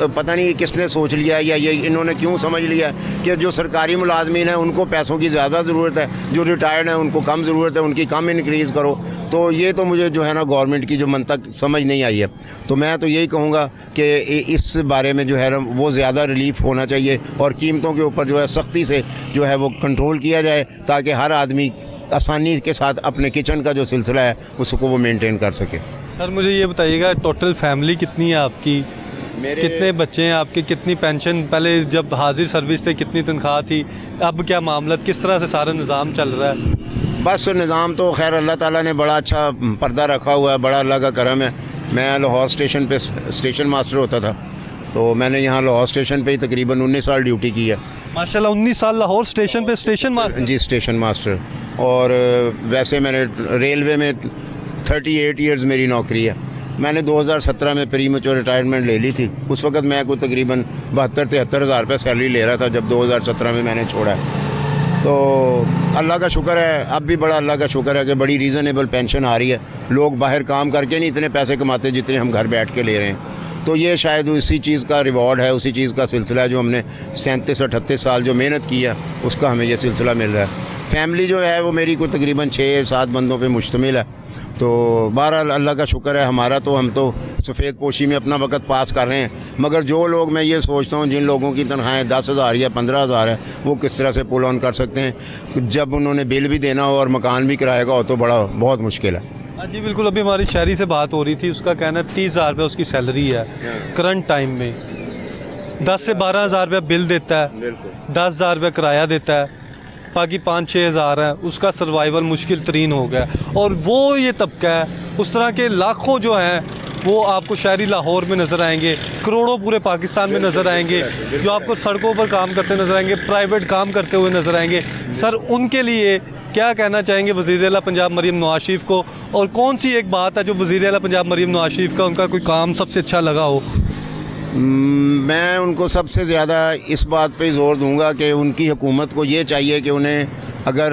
पता नहीं किसने सोच लिया या ये इन्होंने क्यों समझ लिया कि जो सरकारी मुलाजमीन हैं उनको पैसों की ज़्यादा ज़रूरत है, जो रिटायर्ड हैं उनको कम ज़रूरत है, उनकी कम इंक्रीज़ करो। तो ये तो मुझे जो है ना गवर्नमेंट की जो मंतक समझ नहीं आई है। तो मैं तो यही कहूँगा कि इस बारे में जो है ना वो ज़्यादा रिलीफ होना चाहिए और कीमतों के ऊपर जो है सख्ती से जो है वो कंट्रोल किया जाए ताकि हर आदमी आसानी के साथ अपने किचन का जो सिलसिला है उसको वो मेंटेन कर सके। सर मुझे ये बताइएगा, टोटल फैमिली कितनी है आपकी, कितने बच्चे हैं आपके, कितनी पेंशन, पहले जब हाजिर सर्विस थे कितनी तनख्वाह थी, अब क्या मामला, किस तरह से सारा निज़ाम चल रहा है? बस निज़ाम तो खैर अल्लाह ताला ने बड़ा अच्छा पर्दा रखा हुआ है, बड़ा अल्लाह का करम है। मैं लाहौर स्टेशन पे स्टेशन मास्टर होता था, तो मैंने यहाँ लाहौर स्टेशन पे ही तकरीबन 19 साल ड्यूटी की है। माशाल्लाह 19 साल लाहौर स्टेशन पे स्टेशन मास्टर? जी, स्टेशन मास्टर। और वैसे मैंने रेलवे में 38 ईयर्स मेरी नौकरी है। मैंने 2017 में प्री मैच्योर रिटायरमेंट ले ली थी। उस वक्त मैं कोई तकरीबन 72-73 हज़ार रुपये सैलरी ले रहा था जब 2017 में मैंने छोड़ा है। तो अल्लाह का शुक्र है, अब भी बड़ा अल्लाह का शुक्र है कि बड़ी रीज़नेबल पेंशन आ रही है। लोग बाहर काम करके नहीं इतने पैसे कमाते जितने हम घर बैठ के ले रहे हैं। तो ये शायद उसी चीज़ का रिवॉर्ड है, उसी चीज़ का सिलसिला है जो हमने 37-38 साल जो मेहनत की है उसका हमें ये सिलसिला मिल रहा है। फैमिली जो है वो मेरी कोई तकरीबन 6-7 बंदों पे मुश्तमिल है। तो बहरहाल अल्लाह का शुक्र है, हमारा तो हम तो सफ़ेद पोशी में अपना वक्त पास कर रहे हैं। मगर जो लोग, मैं ये सोचता हूँ जिन लोगों की तनख्वाहें 10,000 या 15,000 है, वो किस तरह से पुल ऑन कर सकते हैं जब उन्होंने बिल भी देना हो और मकान भी किराए का हो, तो बहुत मुश्किल है। जी बिल्कुल, अभी हमारी शहरी से बात हो रही थी, उसका कहना है 30,000 रुपये उसकी सैलरी है करंट टाइम में, 10 से 12,000 रुपये बिल देता है, 10,000 रुपये किराया देता है, बाकी 5-6 हज़ार है, उसका सर्वाइवल मुश्किल तरीन हो गया। और वो ये तबका है, उस तरह के लाखों जो हैं वो आपको शहरी लाहौर में नज़र आएंगे, करोड़ों पूरे पाकिस्तान में नज़र आएंगे, जो आपको सड़कों पर काम करते नज़र आएंगे, प्राइवेट काम करते हुए नज़र आएंगे। सर उनके लिए क्या कहना चाहेंगे वज़ीर आला पंजाब मरीम नवाज शरीफ को, और कौन सी एक बात है जो वज़ीर आला पंजाब मरीम नवाज शरीफ का उनका कोई काम सबसे अच्छा लगा हो? मैं उनको सबसे ज़्यादा इस बात पे ज़ोर दूंगा कि उनकी हुकूमत को ये चाहिए कि उन्हें अगर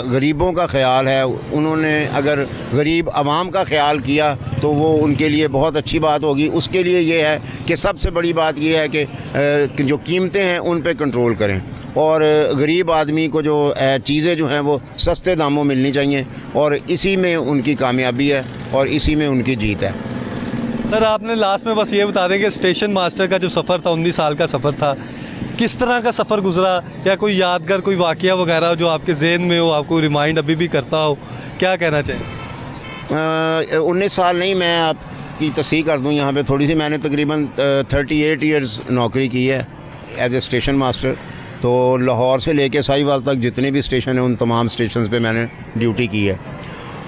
गरीबों का ख्याल है, उन्होंने अगर गरीब आवाम का ख्याल किया तो वो उनके लिए बहुत अच्छी बात होगी। उसके लिए ये है कि सबसे बड़ी बात ये है कि जो कीमतें हैं उन पे कंट्रोल करें और गरीब आदमी को जो चीज़ें जो हैं वो सस्ते दामों मिलनी चाहिए, और इसी में उनकी कामयाबी है और इसी में उनकी जीत है। सर आपने लास्ट में बस ये बता दें कि स्टेशन मास्टर का जो सफ़र था, 19 साल का सफ़र था, किस तरह का सफ़र गुजरा, या कोई यादगार कोई वाक़या वगैरह जो आपके जहन में हो, आपको रिमाइंड अभी भी करता हो, क्या कहना चाहिए? 19 साल नहीं, मैं आपकी तस्सीह कर दूं यहाँ पे थोड़ी सी। मैंने तकरीबन 38 ईयर्स नौकरी की है एज ए स्टेशन मास्टर। तो लाहौर से लेके साहिवाल तक जितने भी स्टेशन हैं उन तमाम स्टेशन पे मैंने ड्यूटी की है,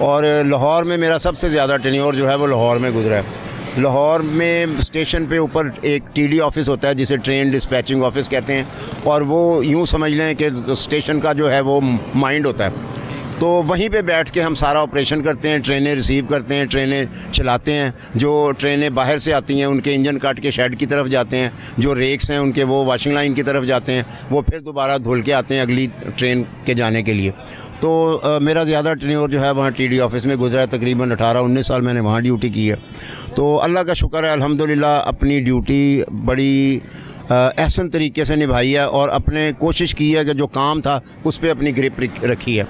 और लाहौर में मेरा सबसे ज़्यादा टेन्योर जो है वो लाहौर में गुजरा है। लाहौर में स्टेशन पे ऊपर एक टीडी ऑफिस होता है जिसे ट्रेन डिस्पैचिंग ऑफिस कहते हैं, और वो यूँ समझ लें कि स्टेशन का जो है वो माइंड होता है। तो वहीं पे बैठ के हम सारा ऑपरेशन करते हैं, ट्रेनें रिसीव करते हैं, ट्रेनें चलाते हैं। जो ट्रेनें बाहर से आती हैं उनके इंजन काट के शेड की तरफ जाते हैं, जो रेक्स हैं उनके वो वॉशिंग लाइन की तरफ जाते हैं, वो फिर दोबारा धुल के आते हैं अगली ट्रेन के जाने के लिए। तो मेरा ज़्यादा टेन्योर जो है वहाँ टीडी ऑफिस में गुजरा है, तकरीबन 18-19 साल मैंने वहाँ ड्यूटी की है। तो अल्लाह का शुक्र है, अल्हम्दुलिल्लाह अपनी ड्यूटी बड़ी एहसन तरीके से निभाई है और अपने कोशिश की है कि जो काम था उस पर अपनी ग्रिप रखी है।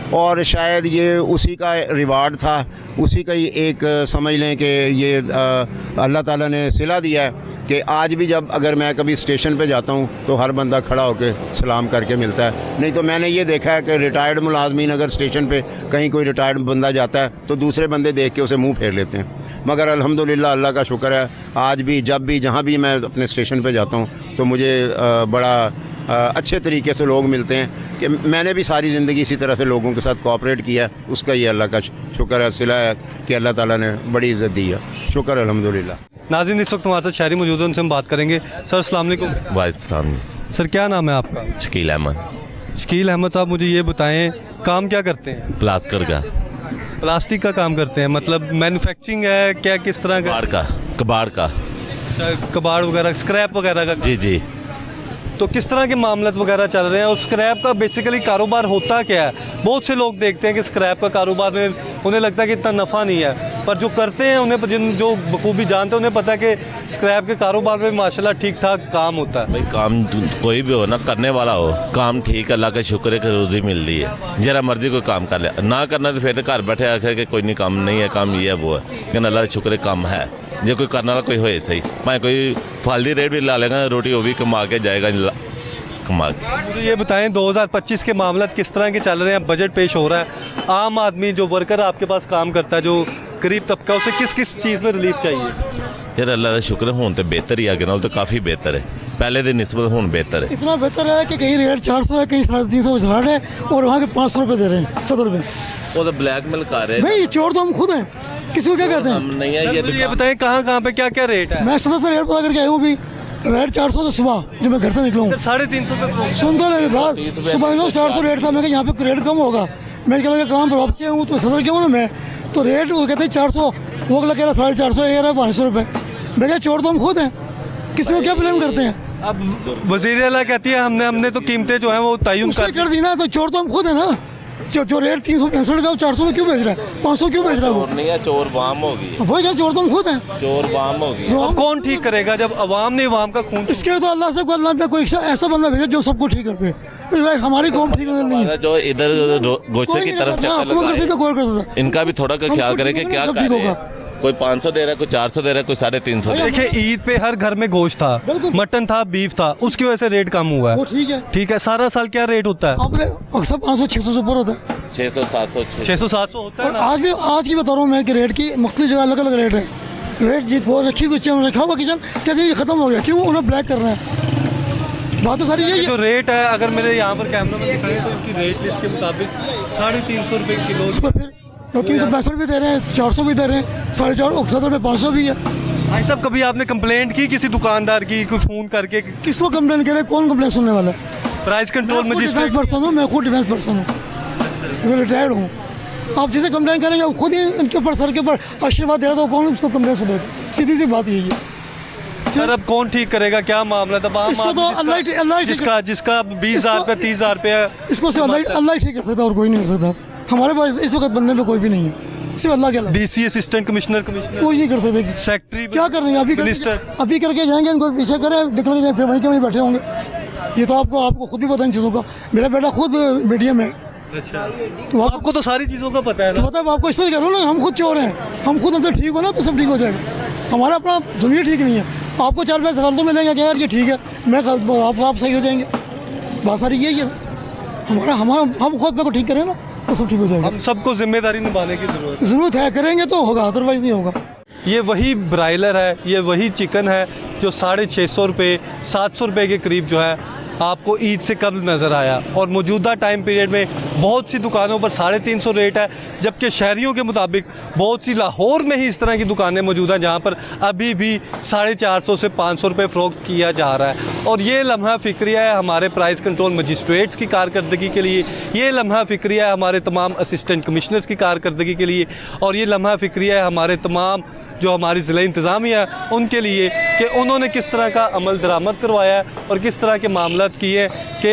और शायद ये उसी का रिवार्ड था, उसी का ही एक समझ लें कि ये अल्लाह ताला ने सिला दिया है कि आज भी जब अगर मैं कभी स्टेशन पे जाता हूँ तो हर बंदा खड़ा होकर सलाम करके मिलता है। नहीं तो मैंने ये देखा है कि रिटायर्ड मुलाजमीन अगर स्टेशन पे कहीं कोई रिटायर्ड बंदा जाता है तो दूसरे बंदे देख के उसे मुँह फेर लेते हैं। मगर अल्हम्दुलिल्लाह अल्लाह का शुक्र है, आज भी जब भी जहाँ भी मैं अपने स्टेशन पर जाता हूँ तो मुझे बड़ा अच्छे तरीके से लोग मिलते हैं कि मैंने भी सारी ज़िंदगी इसी तरह से लोगों के साथ कोऑपरेट किया है। उसका ये अल्लाह का शुक्र है, सिला है कि अल्लाह ताला ने बड़ी इज़्ज़त दी है। शुक्र अल्हम्दुलिल्लाह। नाज़रीन, इस वक्त हमारे साथ शहरी मौजूद हैं, उनसे हम बात करेंगे। सर अस्सलाम वालेकुम। वालेकुम। सर क्या नाम है आपका? शकील अहमद। शकील अहमद साहब, मुझे ये बताएं काम क्या करते हैं? प्लास्कर का। प्लास्टिक का काम करते हैं, मतलब मैन्युफैक्चरिंग है क्या, किस तरह का? कबाड़ का कबाड़ वगैरह, स्क्रैप वगैरह का? जी जी। तो किस तरह के मामले वगैरह चल रहे हैं और स्क्रैप का बेसिकली कारोबार होता क्या है? बहुत से लोग देखते हैं कि स्क्रैप का कारोबार में उन्हें लगता है कि इतना नफ़ा नहीं है, पर जो करते हैं उन्हें, जो बखूबी जानते हैं उन्हें पता है कि स्क्रैप के कारोबार में माशाल्लाह ठीक ठाक काम होता है। भाई काम कोई भी हो ना, करने वाला हो, काम ठीक, अल्लाह का शुक्र है कि रोज़ी मिल रही है। जरा मर्जी कोई काम कर ले, ना करना तो फिर तो घर बैठे आखे कि कोई नहीं काम नहीं है, काम ये है वो है। लेकिन अल्लाह का शुक्र है काम है, जो कोई करने वाला कोई होए सही, भाई कोई फालदी रेट भी ला लेगा रोटी वो भी कमा के जाएगा कमा के। मुझे ये बताएं 2025 के मामला किस तरह के चल रहे हैं? बजट पेश हो रहा है, आम आदमी जो वर्कर आपके पास काम करता है, जो गरीब तबका, उसे किस किस चीज़ में रिलीफ चाहिए? यार अल्लाह का शुक्र है, तो बेहतर ही आगे ना, तो काफ़ी बेहतर है, पहले दिन निस्बत हूँ बेहतर है। इतना बेहतर है कि कहीं रेट 400 है, कहीं 350 स्टार्ट है और वहाँ के 500 रुपये दे रहे हैं, 70 रुपये। वो तो ब्लैक मेल कर रहे हैं भाई, चोर तो हम खुद हैं, किसी को क्या कहते हम हैं? नहीं है। ये बताएं कहाँ पे क्या क्या रेट है? मैं 70 से रेट पता करके आया हूँ। अभी रेट 400 तो सुबह जब मैं घर से निकला हूँ 350 रुपये। सुन तो नहीं बात, सुबह 400 रेट था। मैं यहाँ पे रेट कम होगा, मैं कह लगा काम पर वापसी हूँ तो 70 क्यों ना मैं, तो रेट वो कहते हैं 400, वो अगला कह रहा 450, ये रहा 500 रुपये। मैं क्या, चोर तो हम खुद हैं, किसी को क्या ब्लेम करते हैं? अब वज़ीर आला कहती है हमने तो कीमतें जो हैं वो तय्युन कर दी ना, तो चोर तो हम खुद है ना। जो रेट 365 का 400 में क्यों बेच रहा है, 500 क्यों बेच रहा है? चोर नहीं है, चोर वाम होगी। वही क्या, चोर तो हम खुद हैं, चोर वाम होगी। अब कौन ठीक करेगा जब अवाम ने अवाम का खून? इसके तो अल्लाह से अल्लाह पे कोई ऐसा बंदा भेजे जो सबको ठीक कर दे। भाई हमारी कौम ठीक नहीं है, जो इधर गोचे की तरफ चक्कर लगाए, इनका भी थोड़ा का ख्याल करें कि क्या कर रहे हैं। कोई 500 दे रहा है, कोई 400 दे रहा है, कोई 350 दे रहा है। देखिए ईद पे हर घर में गोश्त था, मटन था, बीफ था, उसकी वजह से रेट कम हुआ वो है। ठीक है, सारा साल क्या रेट होता है? आपने अक्सर 500-600 से ऊपर होता है, 600-700 600-700 होता है ना? आज की बता रहा हूँ मैं कि रेट की मुख्तलिफ जगह अलग अलग रेट है। रेट जी वो रखी कुछ रखा हुआ किचन कैसे ये खत्म हो गया, क्यों उन्हें ब्लैक कर रहे हैं? बात तो सारी यही जो है। रेट है, अगर मेरे यहाँ पर कैमरा में दिखाएं तो इनकी रेट लिस्ट के मुताबिक 350 रुपये किलो। तो फिर 365 भी दे रहे हैं, 400 भी दे रहे हैं, 450, 70 में 500 भी है। भाई साहब, कभी आपने कंप्लेंट की किसी दुकानदार की, कोई फ़ोन करके? किसको कंप्लेन करे, कौन कंप्लेन सुनने वाला है? Price control defence magistrate. Person हूँ, मैं खुद डिफेंस पर्सन हूँ, मैं रिटायर्ड हूँ। आप जिसे कंप्लेन करेंगे, आप खुद ही इनके ऊपर सर के ऊपर आशीर्वाद दे रहा तो कौन उसको कंप्लेन सुनेगा? सीधी सी बात यही है। सर अब कौन ठीक करेगा, क्या मामला था? इसको तो अल्लाह जिसका 20,000 रुपये 30,000 रुपये, इसको सिर्फ अल्लाह ही ठीक कर सकता है और कोई नहीं कर सकता। हमारे पास इस वक्त बनने में कोई भी नहीं है, सिर्फ अल्लाह के अलावा। डीसी, असिस्टेंट कमिश्नर कोई नहीं कर सकते। सेक्रेटरी क्या कर रहे हैं? मिनिस्टर अभी करके जाएंगे, इनको पीछे करें, निकल के फिर वहीं के वहीं बैठे होंगे। ये तो आपको खुद भी पता इन चीज़ों का। मेरा बेटा खुद मीडिया में। अच्छा, तो आपको तो सारी चीज़ों का पता है तो ना? मतलब आपको इसलिए कह रहा हूँ ना, हम खुद चोर हैं, हम खुद अंदर ठीक हो ना तो सब ठीक हो जाएगा। हमारा अपना जमीन ठीक नहीं है, आपको 4 पैसे फालतू मिलेंगे क्या यार, ये ठीक है, मैं आप सही हो जाएंगे। बात सारी यही है, हम खुद को ठीक करें ना तो सब ठीक हो जाएगा। हम सबको जिम्मेदारी निभाने की ज़रूरत है, करेंगे तो होगा, अदरवाइज नहीं होगा। ये वही ब्रायलर है, ये वही चिकन है जो 650 रुपये 700 रुपये के करीब जो है आपको ईद से कब नज़र आया? और मौजूदा टाइम पीरियड में बहुत सी दुकानों पर 350 रेट है, जबकि शहरियों के मुताबिक बहुत सी लाहौर में ही इस तरह की दुकानें मौजूद हैं जहाँ पर अभी भी 450 से 500 रुपये फ़रोख्त किया जा रहा है। और ये लम्हा फ़िक्रिया है हमारे प्राइस कंट्रोल मजिस्ट्रेट्स की कारकर्दगी के लिए, ये लम्हा फ़िक्रिया है हमारे तमाम असिस्टेंट कमिश्नर्स की कारकर्दगी के लिए, और ये लम्हा फ़िक्रिया है हमारे तमाम जो हमारी ज़िला इंतज़ामिया है उनके लिए कि उन्होंने किस तरह का अमल दरामद करवाया है और किस तरह के मामला किए कि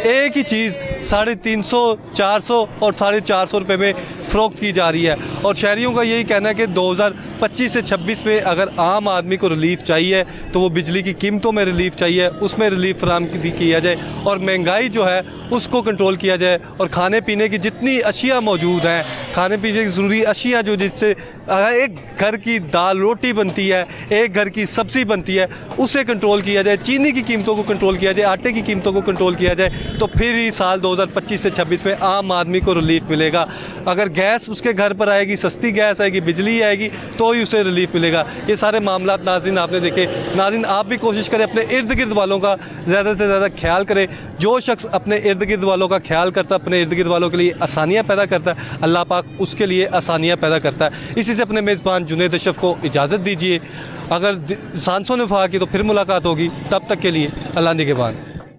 एक ही चीज़ 350, 400 और 450 रुपये में फ़रोख्त की जा रही है। और शहरियों का यही कहना है कि 2025 से 26 में अगर आम आदमी को रिलीफ चाहिए तो वो बिजली की कीमतों में रिलीफ चाहिए, उसमें रिलीफ फराम किया जाए और महंगाई जो है उसको कंट्रोल किया जाए, और खाने पीने की जितनी अशिया मौजूद हैं, खाने पीने की ज़रूरी अशिया जो जिससे एक घर की दाल रोटी बनती है, एक घर की सब्ज़ी बनती है, उसे कंट्रोल किया जाए, चीनी की कीमतों को कंट्रोल किया जाए, आटे की कीमतों को कंट्रोल किया जाए, तो फिर ही साल 2025 से 26 में आम आदमी को रिलीफ मिलेगा। अगर गैस उसके घर पर आएगी, सस्ती गैस आएगी, बिजली आएगी, तो ही उसे रिलीफ मिलेगा। ये सारे मामला नाज़रीन आपने देखे। नाज़रीन आप भी कोशिश करें अपने इर्द गिर्द वालों का ज़्यादा से ज़्यादा ख्याल करें। जो शख्स अपने इर्द गिर्द वालों का ख्याल करता है, अपने इर्द गिर्द वालों के लिए आसानियाँ पैदा करता है, अल्लाह पाक उसके लिए आसानियाँ पैदा करता है। इसी से अपने मेज़बान जुनैद अशरफ को इजाज़त दीजिए। अगर सांसों ने वफा की तो फिर मुलाकात होगी, तब तक के लिए अल्लाह निगहबान।